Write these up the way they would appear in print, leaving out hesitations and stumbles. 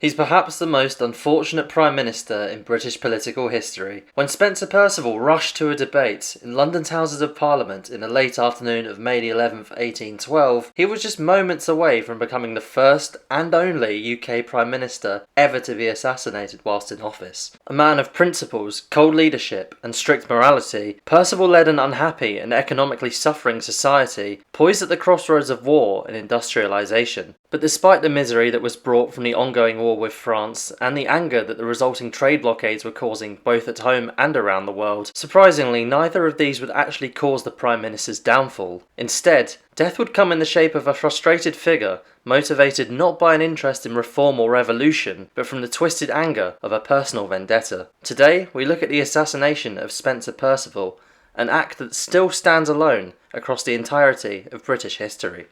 He's perhaps the most unfortunate Prime Minister in British political history. When Spencer Perceval rushed to a debate in London's Houses of Parliament in the late afternoon of May 11th, 1812, he was just moments away from becoming the first and only UK Prime Minister ever to be assassinated whilst in office. A man of principles, cold leadership and strict morality, Perceval led an unhappy and economically suffering society poised at the crossroads of war and industrialisation. But despite the misery that was brought from the ongoing war with France and the anger that the resulting trade blockades were causing both at home and around the world, surprisingly neither of these would actually cause the Prime Minister's downfall. Instead, death would come in the shape of a frustrated figure, motivated not by an interest in reform or revolution, but from the twisted anger of a personal vendetta. Today, we look at the assassination of Spencer Perceval, an act that still stands alone across the entirety of British history.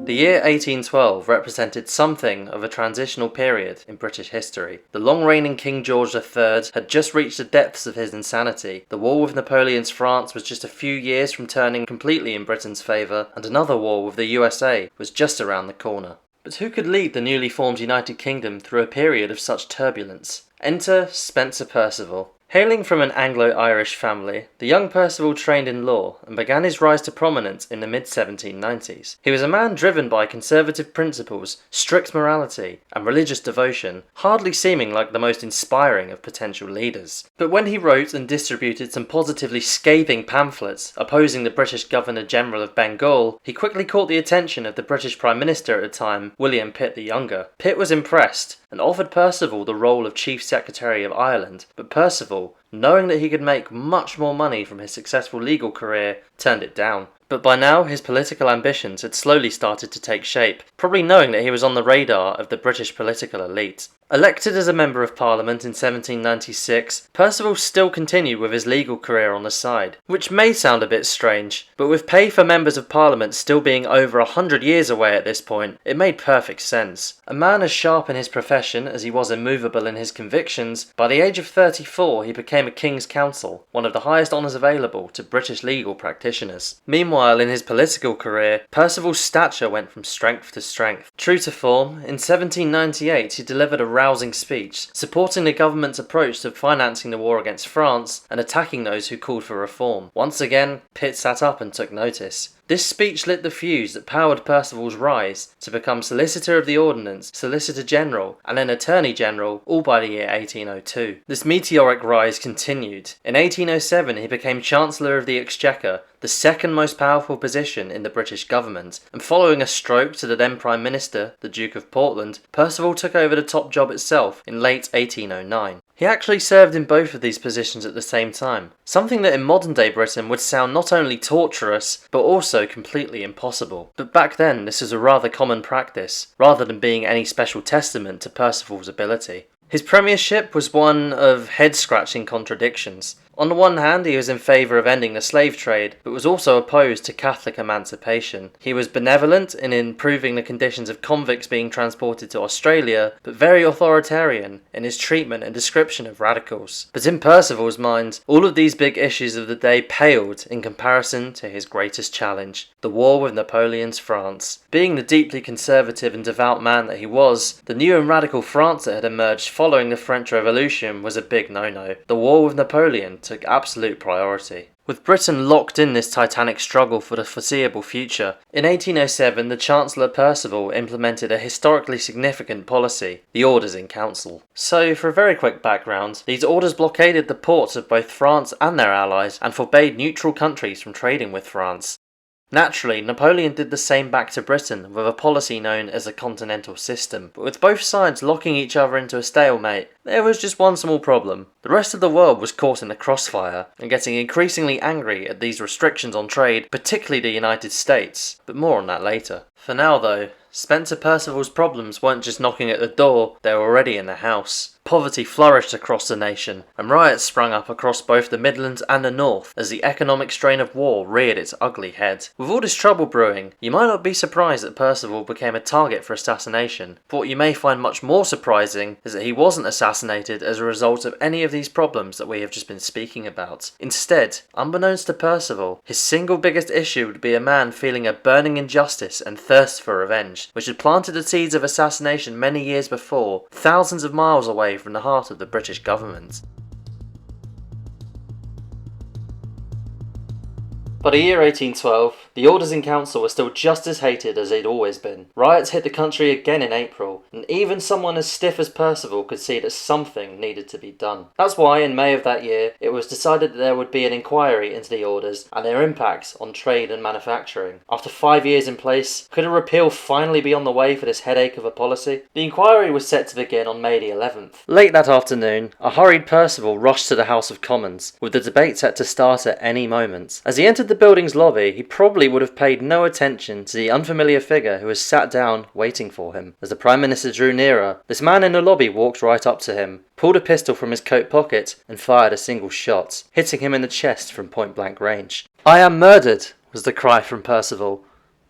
The year 1812 represented something of a transitional period in British history. The long-reigning King George III had just reached the depths of his insanity. The war with Napoleon's France was just a few years from turning completely in Britain's favour, and another war with the USA was just around the corner. But who could lead the newly formed United Kingdom through a period of such turbulence? Enter Spencer Perceval. Hailing from an Anglo-Irish family, the young Perceval trained in law and began his rise to prominence in the mid-1790s. He was a man driven by conservative principles, strict morality, and religious devotion, hardly seeming like the most inspiring of potential leaders. But when he wrote and distributed some positively scathing pamphlets opposing the British Governor-General of Bengal, he quickly caught the attention of the British Prime Minister at the time, William Pitt the Younger. Pitt was impressed and offered Perceval the role of Chief Secretary of Ireland, but Perceval, knowing that he could make much more money from his successful legal career, turned it down. But by now his political ambitions had slowly started to take shape, probably knowing that he was on the radar of the British political elite. Elected as a Member of Parliament in 1796, Perceval still continued with his legal career on the side, which may sound a bit strange, but with pay for Members of Parliament still being over 100 years away at this point, it made perfect sense. A man as sharp in his profession as he was immovable in his convictions, by the age of 34 he became a King's Counsel, one of the highest honours available to British legal practitioners. Meanwhile, in his political career, Perceval's stature went from strength to strength. True to form, in 1798 he delivered a rousing speech, supporting the government's approach to financing the war against France and attacking those who called for reform. Once again, Pitt sat up and took notice. This speech lit the fuse that powered Perceval's rise to become Solicitor of the Ordnance, Solicitor General, and then Attorney General, all by the year 1802. This meteoric rise continued. In 1807 he became Chancellor of the Exchequer, the second most powerful position in the British government, and following a stroke to the then Prime Minister, the Duke of Portland, Perceval took over the top job itself in late 1809. He actually served in both of these positions at the same time, something that in modern day Britain would sound not only torturous, but also completely impossible. But back then this was a rather common practice, rather than being any special testament to Perceval's ability. His premiership was one of head-scratching contradictions. On the one hand, he was in favour of ending the slave trade, but was also opposed to Catholic emancipation. He was benevolent in improving the conditions of convicts being transported to Australia, but very authoritarian in his treatment and description of radicals. But in Perceval's mind, all of these big issues of the day paled in comparison to his greatest challenge, the war with Napoleon's France. Being the deeply conservative and devout man that he was, the new and radical France that had emerged following the French Revolution was a big no-no. The war with Napoleon took absolute priority. With Britain locked in this titanic struggle for the foreseeable future, in 1807 the Chancellor Perceval implemented a historically significant policy, the Orders in Council. So, for a very quick background, these orders blockaded the ports of both France and their allies and forbade neutral countries from trading with France. Naturally, Napoleon did the same back to Britain with a policy known as a continental system, but with both sides locking each other into a stalemate, there was just one small problem. The rest of the world was caught in the crossfire and getting increasingly angry at these restrictions on trade, particularly the United States, but more on that later. For now though, Spencer Perceval's problems weren't just knocking at the door, they were already in the house. Poverty flourished across the nation, and riots sprung up across both the Midlands and the North as the economic strain of war reared its ugly head. With all this trouble brewing, you might not be surprised that Perceval became a target for assassination, but what you may find much more surprising is that he wasn't assassinated as a result of any of these problems that we have just been speaking about. Instead, unbeknownst to Perceval, his single biggest issue would be a man feeling a burning injustice and thirst for revenge, which had planted the seeds of assassination many years before, thousands of miles away from the heart of the British government. By the year 1812, the orders in council were still just as hated as they'd always been. Riots hit the country again in April, and even someone as stiff as Perceval could see that something needed to be done. That's why, in May of that year, it was decided that there would be an inquiry into the orders and their impacts on trade and manufacturing. After 5 years in place, could a repeal finally be on the way for this headache of a policy? The inquiry was set to begin on May the 11th. Late that afternoon, a hurried Perceval rushed to the House of Commons, with the debate set to start at any moment. As he entered the building's lobby, he probably would have paid no attention to the unfamiliar figure who was sat down waiting for him. As the Prime Minister drew nearer, this man in the lobby walked right up to him, pulled a pistol from his coat pocket and fired a single shot, hitting him in the chest from point-blank range. "I am murdered," was the cry from Perceval.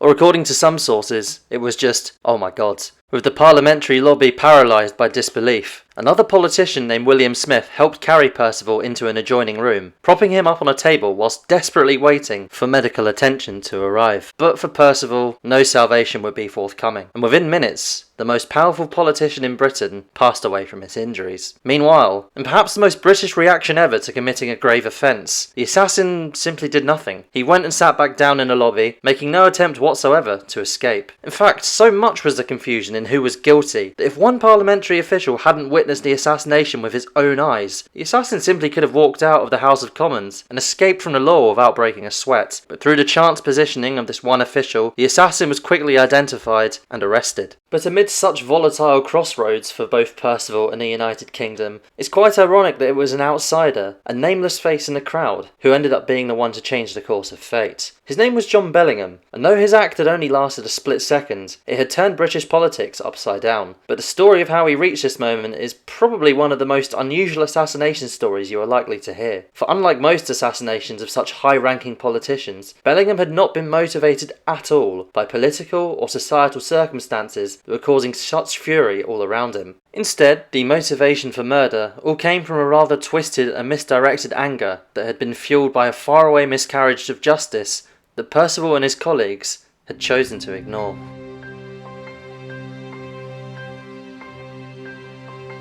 Or according to some sources, it was just, "Oh my God." With the parliamentary lobby paralysed by disbelief, another politician named William Smith helped carry Perceval into an adjoining room, propping him up on a table whilst desperately waiting for medical attention to arrive. But for Perceval, no salvation would be forthcoming, and within minutes, the most powerful politician in Britain passed away from his injuries. Meanwhile, and perhaps the most British reaction ever to committing a grave offence, the assassin simply did nothing. He went and sat back down in the lobby, making no attempt whatsoever to escape. In fact, so much was the confusion in who was guilty that if one parliamentary official hadn't witnessed the assassination with his own eyes, the assassin simply could have walked out of the House of Commons and escaped from the law without breaking a sweat. But through the chance positioning of this one official, the assassin was quickly identified and arrested. But amid such volatile crossroads for both Perceval and the United Kingdom, it's quite ironic that it was an outsider, a nameless face in the crowd, who ended up being the one to change the course of fate. His name was John Bellingham, and though his act had only lasted a split second, it had turned British politics upside down. But the story of how he reached this moment is probably one of the most unusual assassination stories you are likely to hear. For unlike most assassinations of such high-ranking politicians, Bellingham had not been motivated at all by political or societal circumstances that were causing such fury all around him. Instead, the motivation for murder all came from a rather twisted and misdirected anger that had been fueled by a faraway miscarriage of justice that Perceval and his colleagues had chosen to ignore.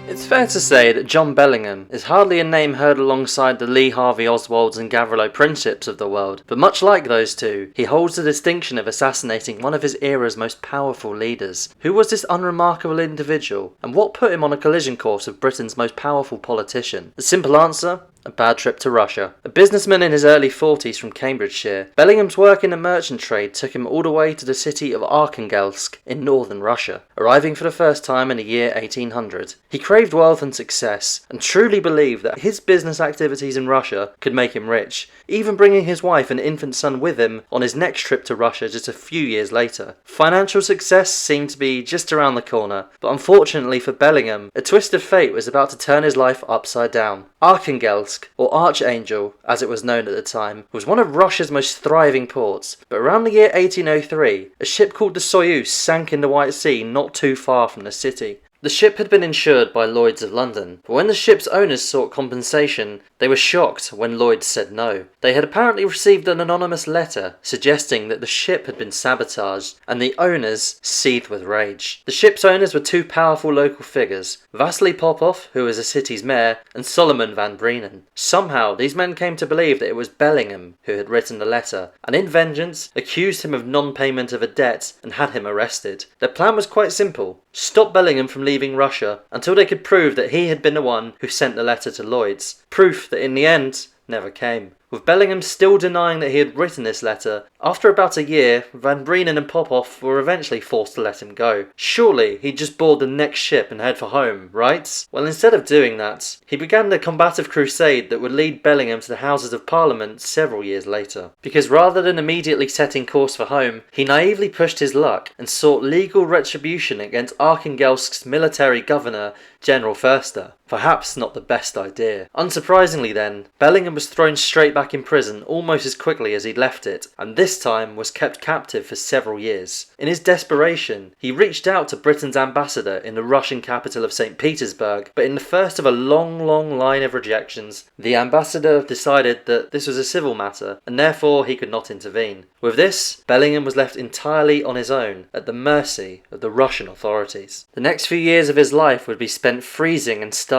It's fair to say that John Bellingham is hardly a name heard alongside the Lee Harvey Oswalds and Gavrilo Princips of the world, but much like those two, he holds the distinction of assassinating one of his era's most powerful leaders. Who was this unremarkable individual, and what put him on a collision course with Britain's most powerful politician? The simple answer? A bad trip to Russia. A businessman in his early 40s from Cambridgeshire, Bellingham's work in the merchant trade took him all the way to the city of Arkhangelsk in northern Russia, arriving for the first time in the year 1800. He craved wealth and success, and truly believed that his business activities in Russia could make him rich, even bringing his wife and infant son with him on his next trip to Russia just a few years later. Financial success seemed to be just around the corner, but unfortunately for Bellingham, a twist of fate was about to turn his life upside down. Arkhangelsk, or Archangel, as it was known at the time, was one of Russia's most thriving ports, but around the year 1803, a ship called the Soyuz sank in the White Sea not too far from the city. The ship had been insured by Lloyd's of London, but when the ship's owners sought compensation, they were shocked when Lloyd's said no. They had apparently received an anonymous letter suggesting that the ship had been sabotaged, and the owners seethed with rage. The ship's owners were two powerful local figures, Vasily Popov, who was the city's mayor, and Solomon van Brienen. Somehow, these men came to believe that it was Bellingham who had written the letter, and in vengeance, accused him of non-payment of a debt and had him arrested. Their plan was quite simple: stop Bellingham from leaving Russia until they could prove that he had been the one who sent the letter to Lloyd's. Proof that in the end never came. With Bellingham still denying that he had written this letter, after about a year, Van Brienen and Popoff were eventually forced to let him go. Surely he'd just board the next ship and head for home, right? Well, instead of doing that, he began the combative crusade that would lead Bellingham to the Houses of Parliament several years later. Because rather than immediately setting course for home, he naively pushed his luck and sought legal retribution against Archangelsk's military governor, General Förster. Perhaps not the best idea. Unsurprisingly then, Bellingham was thrown straight back in prison almost as quickly as he'd left it, and this time was kept captive for several years. In his desperation, he reached out to Britain's ambassador in the Russian capital of St. Petersburg, but in the first of a long line of rejections, the ambassador decided that this was a civil matter, and therefore he could not intervene. With this, Bellingham was left entirely on his own, at the mercy of the Russian authorities. The next few years of his life would be spent freezing and starving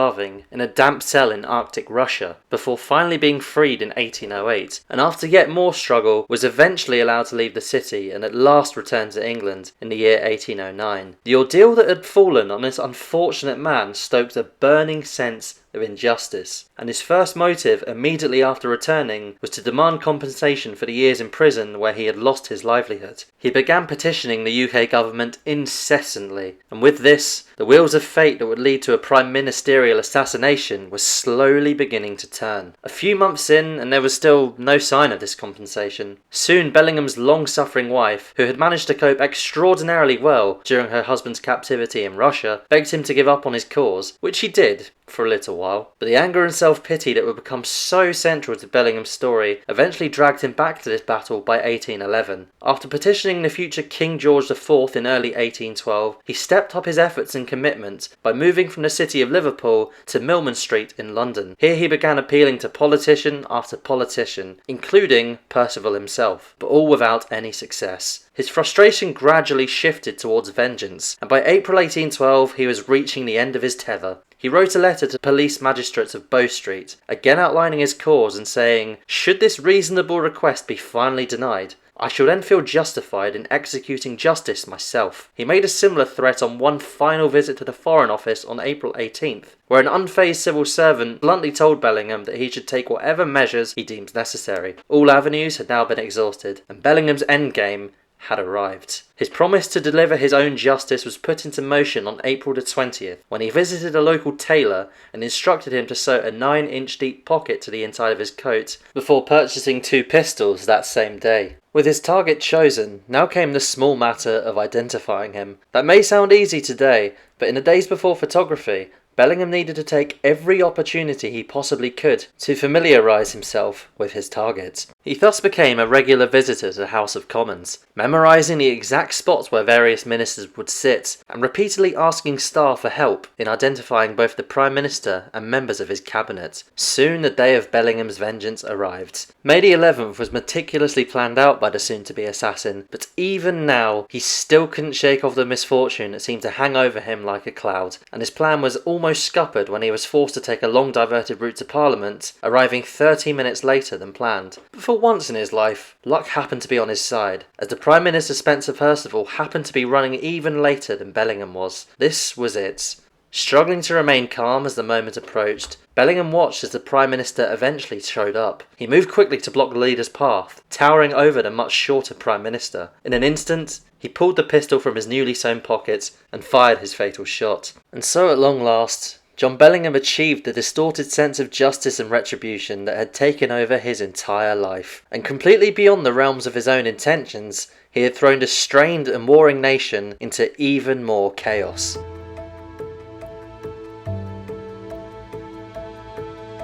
in a damp cell in Arctic Russia, before finally being freed in 1808, and after yet more struggle was eventually allowed to leave the city and at last return to England in the year 1809. The ordeal that had fallen on this unfortunate man stoked a burning sense of injustice, and his first motive immediately after returning was to demand compensation for the years in prison where he had lost his livelihood. He began petitioning the UK government incessantly, and with this, the wheels of fate that would lead to a prime ministerial assassination was slowly beginning to turn. A few months in, and there was still no sign of this compensation. Soon Bellingham's long-suffering wife, who had managed to cope extraordinarily well during her husband's captivity in Russia, begged him to give up on his cause, which he did, for a little while, but the anger and self-pity that would become so central to Bellingham's story eventually dragged him back to this battle by 1811. After petitioning the future King George IV in early 1812, he stepped up his efforts and commitment by moving from the city of Liverpool to Milman Street in London. Here he began appealing to politician after politician, including Perceval himself, but all without any success. His frustration gradually shifted towards vengeance, and by April 1812 he was reaching the end of his tether. He wrote a letter to police magistrates of Bow Street, again outlining his cause and saying, "Should this reasonable request be finally denied, I shall then feel justified in executing justice myself." He made a similar threat on one final visit to the Foreign Office on April 18th, where an unfazed civil servant bluntly told Bellingham that he should take whatever measures he deemed necessary. All avenues had now been exhausted, and Bellingham's endgame had arrived. His promise to deliver his own justice was put into motion on April the 20th, when he visited a local tailor and instructed him to sew a 9-inch deep pocket to the inside of his coat, before purchasing 2 pistols that same day. With his target chosen, now came the small matter of identifying him. That may sound easy today, but in the days before photography, Bellingham needed to take every opportunity he possibly could to familiarise himself with his target. He thus became a regular visitor to the House of Commons, memorising the exact spots where various ministers would sit, and repeatedly asking staff for help in identifying both the Prime Minister and members of his cabinet. Soon the day of Bellingham's vengeance arrived. May the 11th was meticulously planned out by the soon-to-be assassin, but even now he still couldn't shake off the misfortune that seemed to hang over him like a cloud, and his plan was almost scuppered when he was forced to take a long diverted route to Parliament, arriving 30 minutes later than planned. But for once in his life, luck happened to be on his side, as the Prime Minister Spencer Perceval happened to be running even later than Bellingham was. This was it. Struggling to remain calm as the moment approached, Bellingham watched as the Prime Minister eventually showed up. He moved quickly to block the leader's path, towering over the much shorter Prime Minister. In an instant, he pulled the pistol from his newly sewn pocket and fired his fatal shot. And so at long last, John Bellingham achieved the distorted sense of justice and retribution that had taken over his entire life. And completely beyond the realms of his own intentions, he had thrown a strained and warring nation into even more chaos.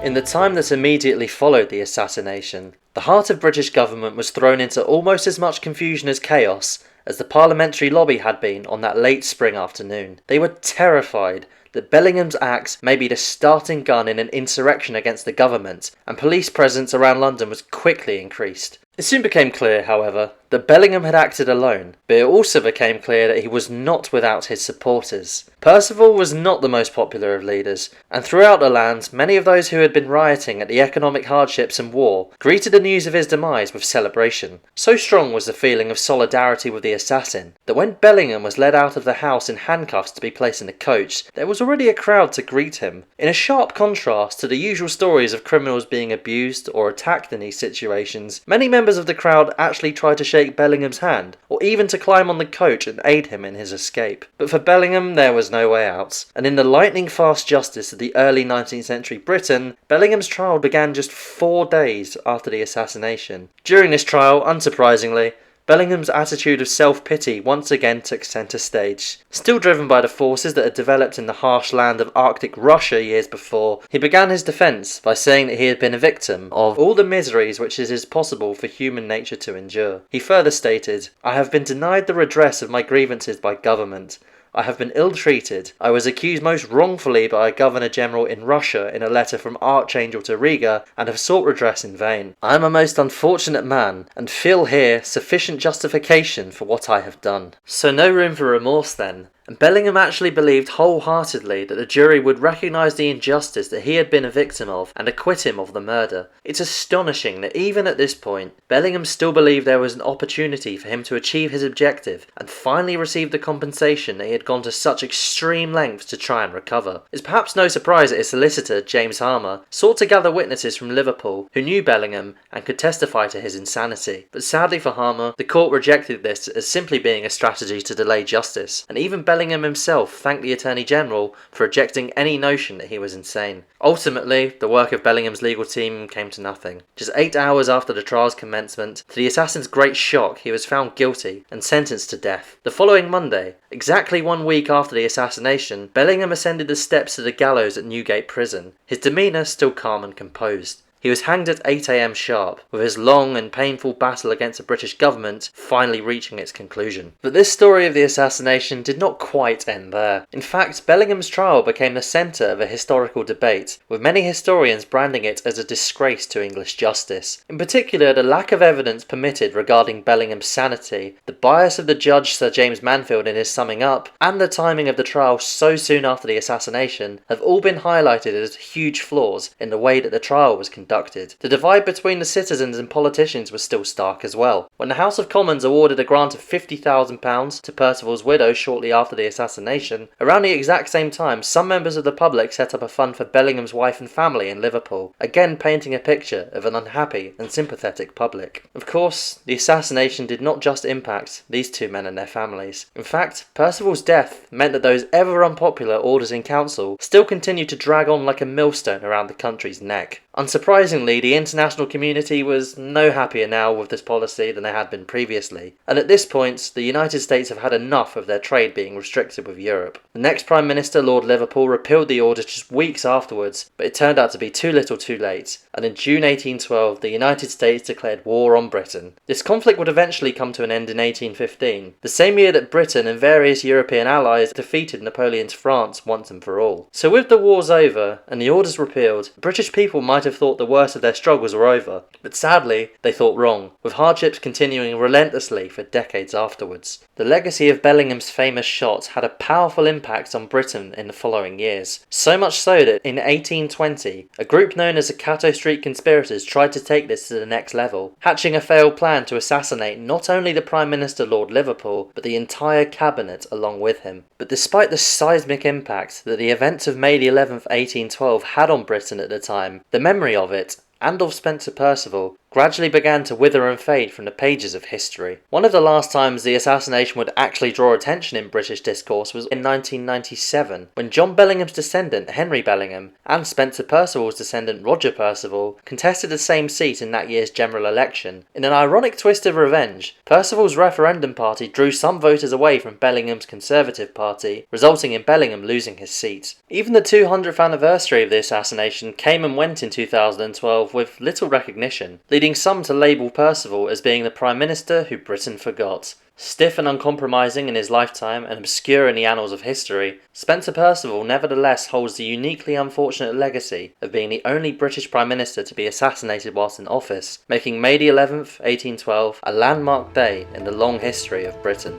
In the time that immediately followed the assassination, the heart of British government was thrown into almost as much confusion as chaos as the parliamentary lobby had been on that late spring afternoon. They were terrified that Bellingham's acts may be the starting gun in an insurrection against the government, and police presence around London was quickly increased. It soon became clear, however, that Bellingham had acted alone, but it also became clear that he was not without his supporters. Perceval was not the most popular of leaders, and throughout the land, many of those who had been rioting at the economic hardships and war greeted the news of his demise with celebration. So strong was the feeling of solidarity with the assassin, that when Bellingham was led out of the house in handcuffs to be placed in a coach, there was already a crowd to greet him. In a sharp contrast to the usual stories of criminals being abused or attacked in these situations, many members of the crowd actually tried to shake Bellingham's hand, or even to climb on the coach and aid him in his escape. But for Bellingham, there was no way out, and in the lightning-fast justice of the early 19th century Britain, Bellingham's trial began just 4 days after the assassination. During this trial, unsurprisingly, Bellingham's attitude of self-pity once again took centre stage. Still driven by the forces that had developed in the harsh land of Arctic Russia years before, he began his defence by saying that he had been a victim of all the miseries which it is possible for human nature to endure. He further stated, "I have been denied the redress of my grievances by government. I have been ill-treated. I was accused most wrongfully by a Governor-General in Russia in a letter from Archangel to Riga, and have sought redress in vain. I am a most unfortunate man, and feel here sufficient justification for what I have done." So no room for remorse then. And Bellingham actually believed wholeheartedly that the jury would recognise the injustice that he had been a victim of and acquit him of the murder. It's astonishing that even at this point, Bellingham still believed there was an opportunity for him to achieve his objective and finally receive the compensation that he had gone to such extreme lengths to try and recover. It's perhaps no surprise that his solicitor, James Harmer, sought to gather witnesses from Liverpool who knew Bellingham and could testify to his insanity. But sadly for Harmer, the court rejected this as simply being a strategy to delay justice, and even Bellingham himself thanked the Attorney General for rejecting any notion that he was insane. Ultimately, the work of Bellingham's legal team came to nothing. Just 8 hours after the trial's commencement, to the assassin's great shock, he was found guilty and sentenced to death. The following Monday, exactly 1 week after the assassination, Bellingham ascended the steps to the gallows at Newgate Prison, his demeanour still calm and composed. He was hanged at 8 AM sharp, with his long and painful battle against the British government finally reaching its conclusion. But this story of the assassination did not quite end there. In fact, Bellingham's trial became the centre of a historical debate, with many historians branding it as a disgrace to English justice. In particular, the lack of evidence permitted regarding Bellingham's sanity, the bias of the judge Sir James Manfield in his summing up, and the timing of the trial so soon after the assassination have all been highlighted as huge flaws in the way that the trial was conducted. The divide between the citizens and politicians was still stark as well. When the House of Commons awarded a grant of £50,000 to Perceval's widow shortly after the assassination, around the exact same time some members of the public set up a fund for Bellingham's wife and family in Liverpool, again painting a picture of an unhappy and sympathetic public. Of course, the assassination did not just impact these two men and their families. In fact, Perceval's death meant that those ever unpopular orders in council still continued to drag on like a millstone around the country's neck. Unsurprisingly, the international community was no happier now with this policy than they had been previously, and at this point, the United States have had enough of their trade being restricted with Europe. The next Prime Minister, Lord Liverpool, repealed the order just weeks afterwards, but it turned out to be too little too late, and in June 1812, the United States declared war on Britain. This conflict would eventually come to an end in 1815, the same year that Britain and various European allies defeated Napoleon's France once and for all. So with the wars over, and the orders repealed, the British people might have thought the worst of their struggles were over, but sadly, they thought wrong, with hardships continuing relentlessly for decades afterwards. The legacy of Bellingham's famous shot had a powerful impact on Britain in the following years, so much so that in 1820, a group known as the Cato Street Conspirators tried to take this to the next level, hatching a failed plan to assassinate not only the Prime Minister Lord Liverpool, but the entire cabinet along with him. But despite the seismic impact that the events of May 11th, 1812 had on Britain at the time, the memory of it, and of Spencer Perceval, gradually began to wither and fade from the pages of history. One of the last times the assassination would actually draw attention in British discourse was in 1997, when John Bellingham's descendant Henry Bellingham and Spencer Perceval's descendant Roger Perceval contested the same seat in that year's general election. In an ironic twist of revenge, Perceval's referendum party drew some voters away from Bellingham's Conservative Party, resulting in Bellingham losing his seat. Even the 200th anniversary of the assassination came and went in 2012 with little recognition, leading some to label Perceval as being the Prime Minister who Britain forgot. Stiff and uncompromising in his lifetime and obscure in the annals of history, Spencer Perceval nevertheless holds the uniquely unfortunate legacy of being the only British Prime Minister to be assassinated whilst in office, making May the 11th, 1812 a landmark day in the long history of Britain.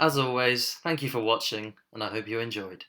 As always, thank you for watching, and I hope you enjoyed.